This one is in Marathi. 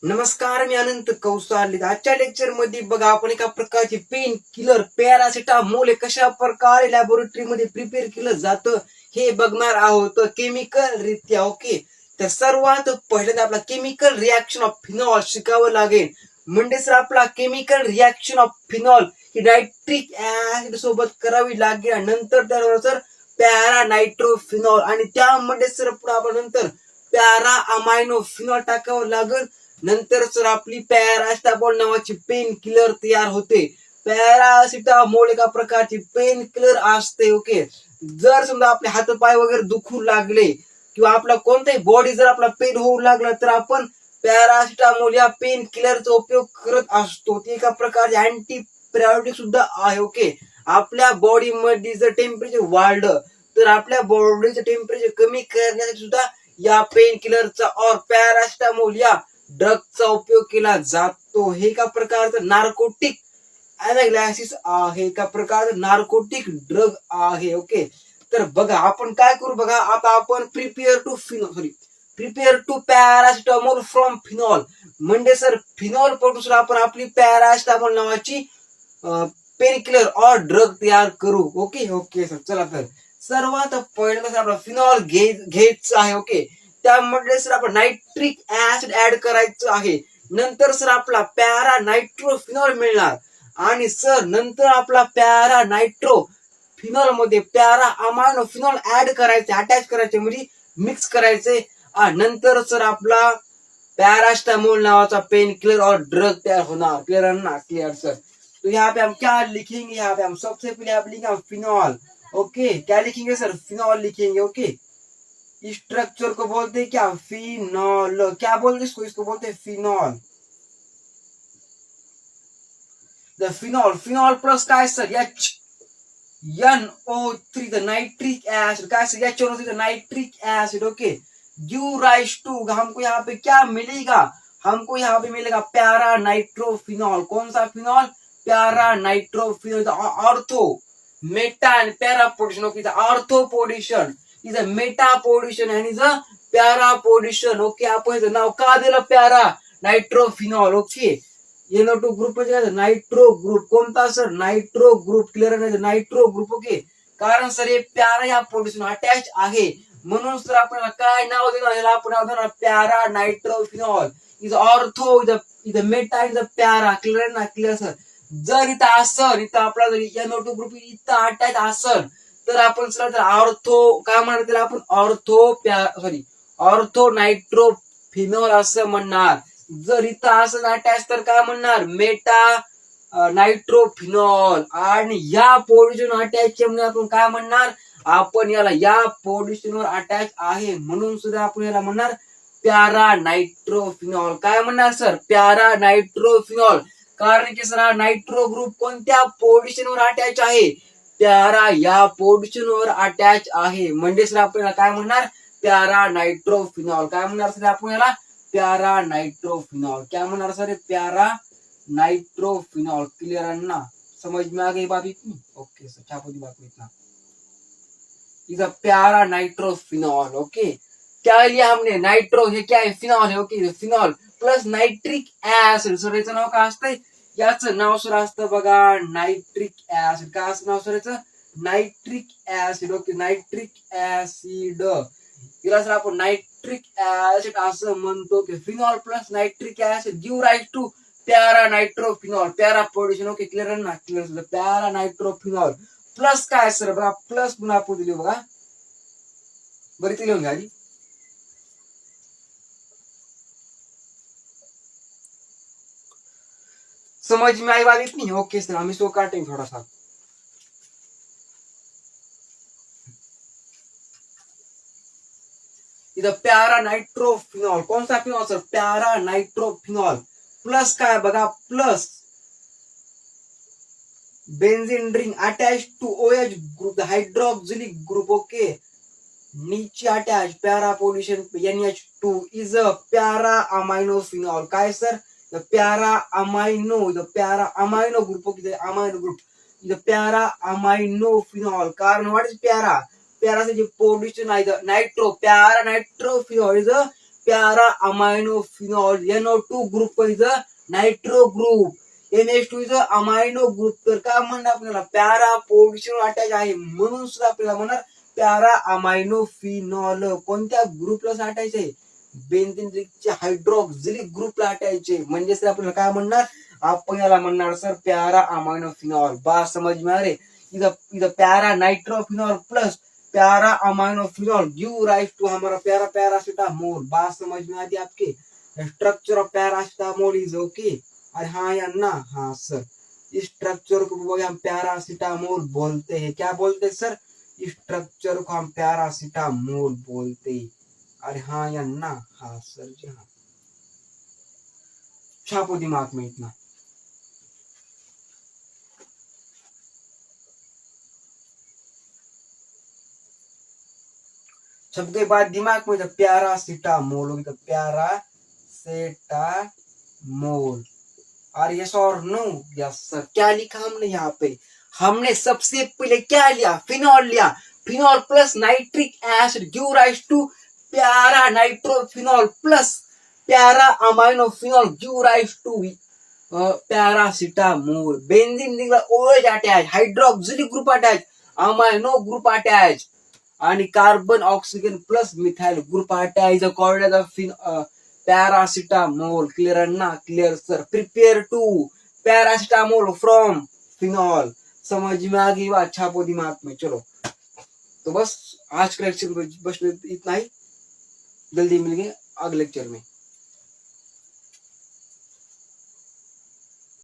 नमस्कार, मी अनंत कौसाले. आजच्या लेक्चर मध्ये बघा आपण एका प्रकारचे पेन किलर पॅरासिटामोल कशा प्रकारे लॅबोरेटरी मध्ये प्रिपेअर केलं जातं हे बघणार आहोत केमिकल रित्या. ओके, तर सर्वात पहिल्यांदा आपला केमिकल रिॲक्शन ऑफ फिनॉल शिकावं लागेल. म्हणजे सर आपला chemical reaction of phenol he nitric acid सोबत करावी लागेल. नंतर त्यावर सर पॅरा नायट्रोफिनॉल आणि त्यामध्ये सर पुढे आपण नंतर पॅरा अमायनो फिनॉल टाकावं लागेल. नंतर सर आपली पॅरासिटामोल नावाची पेन किलर तयार होते. पॅरासिटामोल एका प्रकारची पेन किलर असते. ओके, जर समजा आपले हातपाय वगैरे दुखू लागले किंवा आपला कोणताही बॉडी जर आपला पेन होऊ लागला तर आपण पॅरासिटामोल या पेन किलरचा उपयोग करत असतो. ती एका प्रकारचे अँटीबायोटिक सुद्धा आहे. ओके, आपल्या बॉडी मध्ये जर टेम्परेचर वाढलं तर आपल्या बॉडीचं टेम्परेचर कमी करण्यासाठी सुद्धा या पेन किलरचा और पॅरासिटामोल या ड्रगचा उपयोग केला जातो. हे एका प्रकारचं नार्कोटिक अनाग्लायसिस आहे, एका प्रकारचं नार्कोटिक ड्रग आहे. ओके, तर बघा आपण काय करू. बघा आता आपण prepare to paracetamol from phenol म्हणजे सर फिनॉल पासून आपण आपली पॅरासिटामोल नावाची पेन किलर और ड्रग तयार करू. ओके ओके सर, चला तर सर्वात पहिल्यांदा आपला फिनॉल घ्यायचं आहे. ओके, त्यामध्ये सर आपण नायट्रिक ऍसिड ऍड करायचं आहे. नंतर सर आपला पॅरा नायट्रोफिनॉल मिळणार आणि सर नंतर आपला पॅरा नायट्रोफिनॉल मध्ये पॅरा अमायनो फिनॉल ऍड करायचे, अटॅच करायचे म्हणजे मिक्स करायचे. नंतर सर आपला पैरासिटामोल नावाचा पेन किलर और ड्रग तैयार होना. क्लियर है ना? Clear sir. तो यहाँ पे हम क्या लिखेंगे, यहाँ पे हम सबसे पहले आप लिखेंगे फिनॉल. ओके, क्या लिखेंगे सर? फिनॉल लिखेंगे. ओके, स्ट्रक्चर को बोलते हैं क्या? फिनॉल. क्या बोलते इसको? इसको बोलते हैं फिनॉल. द फिनॉल प्लस काय sir? NO3 the nitric acid. काय sir? NO3 the nitric acid. Okay, give rise to, हमको यहाँ पे क्या मिलेगा? हमको यहाँ पे मिलेगा प्यारा नाइट्रोफिनॉल. कौन सा फिनॉल? प्यारा nitrophenol. Ortho Meta and para position. Okay, the ortho position is a meta position and is a para position. Okay, आपण इथं नाव का दिलं प्यारा नायट्रोफिनॉल? ओके, NO2 ग्रुप म्हणजे नायट्रो ग्रुप. कोणता सर? Nitro group. क्लिअर आहे? Nitro group. ओके, कारण सर हे प्यारा या पोझिशन अटॅच आहे म्हणून सर आपल्याला काय नाव देणार? याला आपण नाव देणार para nitrophenol. Is ortho is meta is para. Clear ना? Clear sir. जर इथं असल, इथं आपला जर NO2 ग्रुप इथं अटॅच असल तर आपण सर ऑर्थो काय म्हणणार? त्याला आपण ऑर्थो नायट्रोफिनॉल असं म्हणणार. जर इथं असं अटॅच तर काय म्हणणार? मेटा नायट्रोफिनॉल. आणि या पोझिशन अटॅच म्हणजे आपण काय म्हणणार? आपण याला या पोझिशनवर अटॅच आहे म्हणून सुद्धा आपण याला म्हणणार प्यारा नायट्रोफिनॉल. काय म्हणणार सर? प्यारा नायट्रोफिनॉल. कारण की सर हा नायट्रो ग्रुप कोणत्या पोझिशनवर अटॅच आहे? प्यारा या पोझिशनवर अटॅच आहे म्हणजे सर आपल्याला काय म्हणणार? प्यारा नायट्रोफिनॉल. काय म्हणणार सर आपण याला? प्यारा नाइट्रोफिनॉल. क्या म्हणणार सर? Para nitrophenol. क्लियर है ना? समझ में आ गई बात इतनी? ओके सर, क्या पूरी बात इतना इज अ प्यारा नाइट्रोफिनॉल. ओके, क्या लिया हमने? नाइट्रो, हे क्या है? फिनॉल है. Okay, phenol plus nitric acid. Sir याचं नाव काय असतंय? याचं नाव सर असतं बघा नाइट्रिक ऍसिड. काय असं नाव सर याचं? Nitric acid. Okay, nitric acid. याला सर आपण नाइट्रिक ऍसिड असं म्हणतो की phenol plus nitric acid give rise to para nitrophenol. Para position. Okay, clear आहे ना? क्लिअर. प्यारा नाइट्रोफिनॉल प्लस काय सर? बघा प्लस पुन्हा आपण दिली बघा. बरी ती लिहून घ्या आधी. समझ में आई बात इतनी? ओके सर, हम इसको काटेंगे थोड़ा सा. इथं प्यारा नाइट्रोफिनॉल. कौन सा phenol sir? Para nitrophenol. Plus काय बघा? Plus benzene ring attach to OH group, hydroxylic group. Okay, नीचे attach para position NH2 is a para amino phenol. काय sir? Para amino. Para amino group. Okay, amino group is para amino phenol. कारण what is para? Para position either nitro, para nitrofenol is a प्यारा amino phenol, NO2 group is a nitro group, NH2 is a amino group. तर काय म्हणणार आपल्याला पॅरा पोटेशियम अटॅच आहे म्हणून सुद्धा आपल्याला म्हणणार पॅरा अमाइनो फिनॉल. कोणत्या ग्रुपला अटॅच आहे? बेन्झीन रिंगचे हायड्रॉक्सिलिक ग्रुपला अटॅच आहे. म्हणजे सर आपल्याला काय म्हणणार? आपण याला म्हणणार सर पॅरा अमाइनो फिनॉल. बात समझ में आ रही? इधर para nitrophenol plus para amino phenol give rise to हमारा प्यारा पैरासिटामोल. बात समझ में आती आपके? Structure of paracetamol is okay. अरे हाँ या ना? हाँ सर. इस स्ट्रक्चर को हम पैरासिटामोल बोलते हैं. क्या बोलते हैं सर? इस स्ट्रक्चर को हम पैरासिटामोल बोलते हैं. अरे हाँ या ना? हाँ सर जी हाँ. छापो दिमाग में इतना. सबके बाद दिमाग में पैरासिटामोल होगी. तो पैरासिटामोल. और यस और नो? Yes sir. क्या लिखा हमने यहाँ पे? हमने सबसे पहले क्या लिया? फिनॉल लिया. Phenol plus nitric acid give rise to para nitrophenol plus para amino phenol give rise to paracetamol. Benzene रिंगला OH attach, hydroxylic group attach, amino group attach आणि carbon oxygen plus methyl group attach called paracetamol. Clear ना? Clear sir. Prepare to paracetamol from phenol. समझ में आ गई बात? छापो दिमाग में. चलो तो बस आज का लेक्चर बस इतना ही. जल्दी मिलेंगे अगले लेक्चर में.